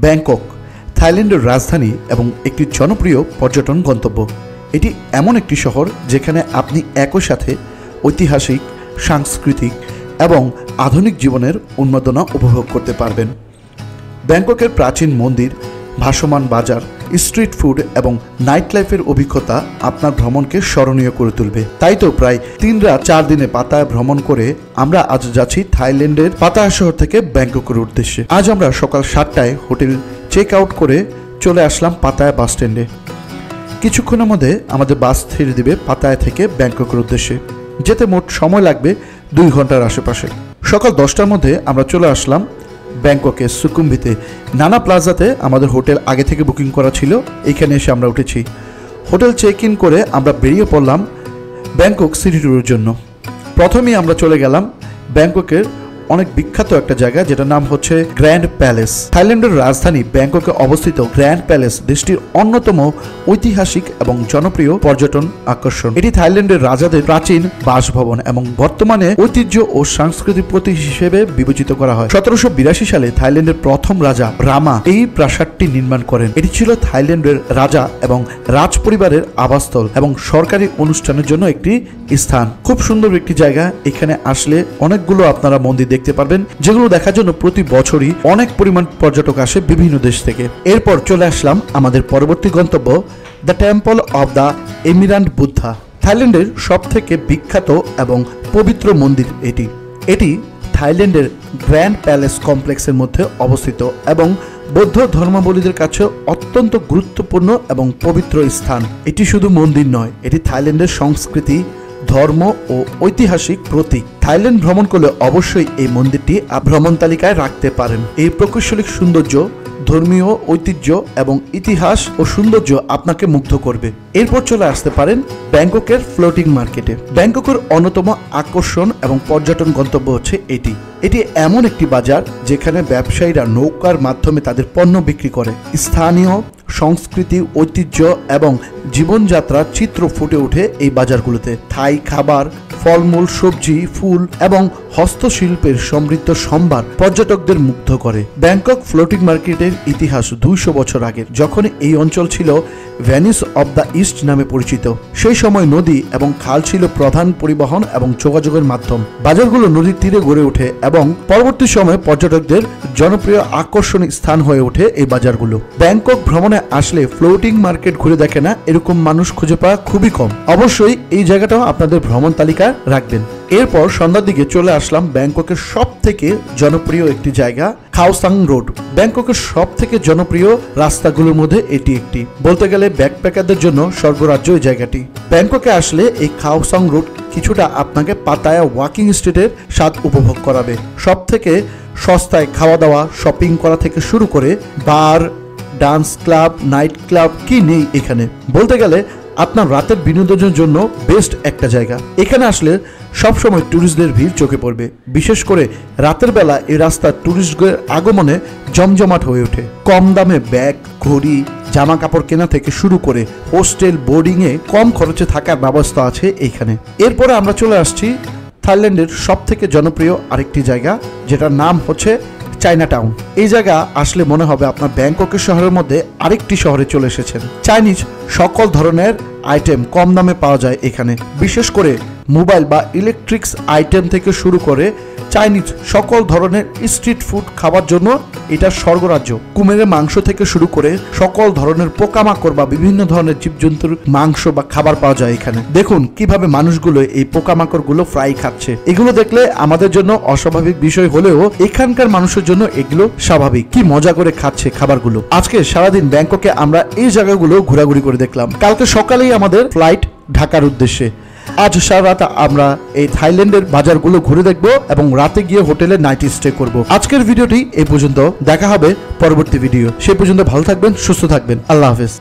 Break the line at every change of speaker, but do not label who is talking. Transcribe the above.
Bangkok থাইল্যান্ডের রাজধানী এবং একটি জনপ্রিয় পর্যটন গন্তব্য। এটি এমন একটি শহর যেখানে আপনি একই সাথে ঐতিহাসিক, সাংস্কৃতিক এবং আধুনিক জীবনের উন্মাদনা উপভোগ করতে পারবেন। ব্যাংককের প্রাচীন মন্দির, ভাসমান বাজার, স্ট্রিট ফুড এবং নাইট লাইফের অভিজ্ঞতা আপনার ভ্রমণকে স্মরণীয় করে তুলবে। তাই তো প্রায় 3 রাত 4 দিনে পাতায়া ভ্রমণ করে আমরা আজ যাচ্ছি থাইল্যান্ডের পাতায়া শহর থেকে ব্যাংককের উদ্দেশ্যে। আজ আমরা সকাল 7টায় হোটেল চেক আউট করে চলে আসলাম পাতায়া বাস স্ট্যান্ডে। কিছুক্ষণের মধ্যে আমাদের বাস ছেড়ে দিবে পাতায়া থেকে ব্যাংককের উদ্দেশ্যে। যেতে মোট সময় লাগবে 2 ঘন্টার আশেপাশে। সকাল 10টার মধ্যে আমরা চলে আসলাম ব্যাংককের সুকুমভিতে নানা প্লাজাতে। আমাদের হোটেল আগে থেকে বুকিং করা ছিল, এখানে এসে আমরা উঠেছি। হোটেল চেক ইন করে আমরা বেরিয়ে পড়লাম ব্যাংকক সিটি ট্যুরের জন্য। প্রথমেই আমরা চলে গেলাম ব্যাংককের অনেক বিখ্যাত একটা জায়গা, যেটার নাম হচ্ছে গ্র্যান্ড প্যালেস। থাইল্যান্ডের রাজধানী ব্যাংককে অবস্থিত গ্র্যান্ড প্যালেস দেশটির অন্যতম ঐতিহাসিক এবং জনপ্রিয় পর্যটন আকর্ষণ। এটি থাইল্যান্ডের রাজাদের প্রাচীন বাসভবন এবং বর্তমানে ঐতিহ্য ও সাংস্কৃতিক প্রতীক হিসেবে বিবেচিত করা হয়। 1782 সালে থাইল্যান্ডের প্রথম রাজা রামা এই প্রাসাদটি নির্মাণ করেন। এটি ছিল থাইল্যান্ডের রাজা এবং রাজ পরিবারের আবাসস্থল এবং সরকারি অনুষ্ঠানের জন্য একটি স্থান। খুব সুন্দর একটি জায়গা। এখানে আসলে অনেকগুলো আপনারা মন্দির দেখতে পারবেন, যেগুলো দেখার জন্য প্রতি বছরই অনেক পরিমাণ পর্যটক আসে বিভিন্ন দেশ থেকে। এরপর চলে আসলাম আমাদের পরবর্তী গন্তব্য, the Temple of the Emerald Buddha. থাইল্যান্ডের সব থেকে বিখ্যাত এবং পবিত্র মন্দির এটি থাইল্যান্ডের গ্র্যান্ড প্যালেস কমপ্লেক্সের মধ্যে অবস্থিত এবং বৌদ্ধ ধর্মাবলম্বীদের কাছে অত্যন্ত গুরুত্বপূর্ণ এবং পবিত্র স্থান। এটি শুধু মন্দির নয়, এটি থাইল্যান্ডের সংস্কৃতি, ধর্ম ও ঐতিহাসিক প্রতীক। থাইল্যান্ড ভ্রমণ করলে অবশ্যই এই মন্দিরটি ভ্রমণ তালিকায় রাখতে পারেন। এই প্রকৌশলিক সৌন্দর্য, ধর্মীয় ঐতিহ্য এবং ইতিহাস ও সৌন্দর্য আপনাকে মুগ্ধ করবে। এরপর চলে আসতে পারেন ব্যাংককের ফ্লোটিং মার্কেটে। ব্যাংককের অন্যতম আকর্ষণ এবং পর্যটন গন্তব্য হচ্ছে এটি এমন একটি বাজার যেখানে ব্যবসায়ীরা নৌকার মাধ্যমে তাদের পণ্য বিক্রি করে। স্থানীয় সংস্কৃতি, ঐতিহ্য এবং জীবনযাত্রার চিত্র ফুটে ওঠে এই বাজারগুলোতে। থাই খাবার, ফলমূল, সবজি, ফুল এবং হস্তশিল্পের সমৃদ্ধ সম্ভার পর্যটকদের মুগ্ধ করে। ব্যাংকক ফ্লোটিং মার্কেটের ইতিহাস 200 বছর আগের, যখন এই অঞ্চল ছিল ভেনিস অব দ্য ইস্ট নামে পরিচিত। সেই সময় নদী এবং খাল ছিল প্রধান পরিবহন এবং যোগাযোগের মাধ্যম। বাজারগুলো নদীর তীরে গড়ে ওঠে এবং পরবর্তী সময়ে পর্যটকদের জনপ্রিয় আকর্ষণীয় স্থান হয়ে ওঠে এই বাজারগুলো। ব্যাংকক ভ্রমণে আসলে ফ্লোটিং মার্কেট ঘুরে দেখে না এরকম মানুষ খুঁজে পাওয়া খুবই কম। অবশ্যই এই জায়গাটাও আপনাদের ভ্রমণ তালিকায় রাখবেন। এরপর সন্ধ্যার দিকে চলে আসলাম ব্যাংককের সব থেকে জনপ্রিয় একটি জায়গা, খাও সাং রোড। ব্যাংককের সব থেকে জনপ্রিয় রাস্তাগুলোর মধ্যে এটি একটি। বলতে গেলে ব্যাকপ্যাকারদের জন্য স্বর্গরাজ্য এই জায়গাটি। ব্যাংককে আসলে এই খাও সাং রোড কিছুটা আপনাকে পাতায়া ওয়াকিং স্ট্রিটের স্বাদ উপভোগ করাবে। সব থেকে সস্তায় খাওয়া দাওয়া, শপিং করা থেকে শুরু করে বার, ডান্স ক্লাব, নাইট ক্লাব কি নেই এখানে। বলতে গেলে আপনার রাতের বিনোদনের জন্য বেস্ট একটা জায়গা। এখানে আসলে সবসময় ট্যুরিস্টদের ভিড় চোখে পড়বে। বিশেষ করে রাতের বেলা এই রাস্তা ট্যুরিস্টদের আগমনে জমজমাট হয়ে ওঠে। কম দামে ব্যাগ, ঘড়ি, জামা কাপড় কেনা থেকে শুরু করে হোস্টেল, বোর্ডিংয়ে কম খরচে থাকার ব্যবস্থা আছে এইখানে। এরপরে আমরা চলে আসছি থাইল্যান্ডের সব থেকে জনপ্রিয় আরেকটি জায়গা, যেটার নাম হচ্ছে চায়না টাউন। এই জায়গা আসলে মনে হবে আপনার ব্যাংককের শহরের মধ্যে আরেকটি শহরে চলে এসেছেন। চাইনিজ সকল ধরনের আইটেম কম দামে পাওয়া যায় এখানে। বিশেষ করে মোবাইল বা ইলেকট্রিক্স আইটেম থেকে শুরু করে চাইনিজ সকল ধরনের স্ট্রিট ফুড খাবার জন্য এটা স্বর্গরাজ্য। কুমিরের মাংস থেকে শুরু করে সকল ধরনের পোকামাকড় বা বিভিন্ন ধরনের জীবজন্তুর মাংস বা খাবার পাওয়া যায় এখানে। দেখুন কিভাবে মানুষগুলো এই পোকামাকড়গুলো ফ্রাই খাচ্ছে। এগুলো দেখলে আমাদের জন্য অস্বাভাবিক বিষয় হলেও এখানকার মানুষের জন্য এগুলো স্বাভাবিক। কি মজা করে খাচ্ছে খাবারগুলো। আজকে সারাদিন ব্যাংককে আমরা এই জায়গাগুলো ঘোরাঘুরি করে দেখলাম। কালকে সকালেই আমাদের ফ্লাইট ঢাকার উদ্দেশ্যে। আজ সারা রাত আমরা এই থাইল্যান্ডের বাজারগুলো ঘুরে দেখব এবং রাতে গিয়ে হোটেলে নাইট স্টে করব। আজকের ভিডিওটি এই পর্যন্ত। দেখা হবে পরবর্তী ভিডিও। সেই পর্যন্ত ভালো থাকবেন, সুস্থ থাকবেন। আল্লাহ হাফেজ।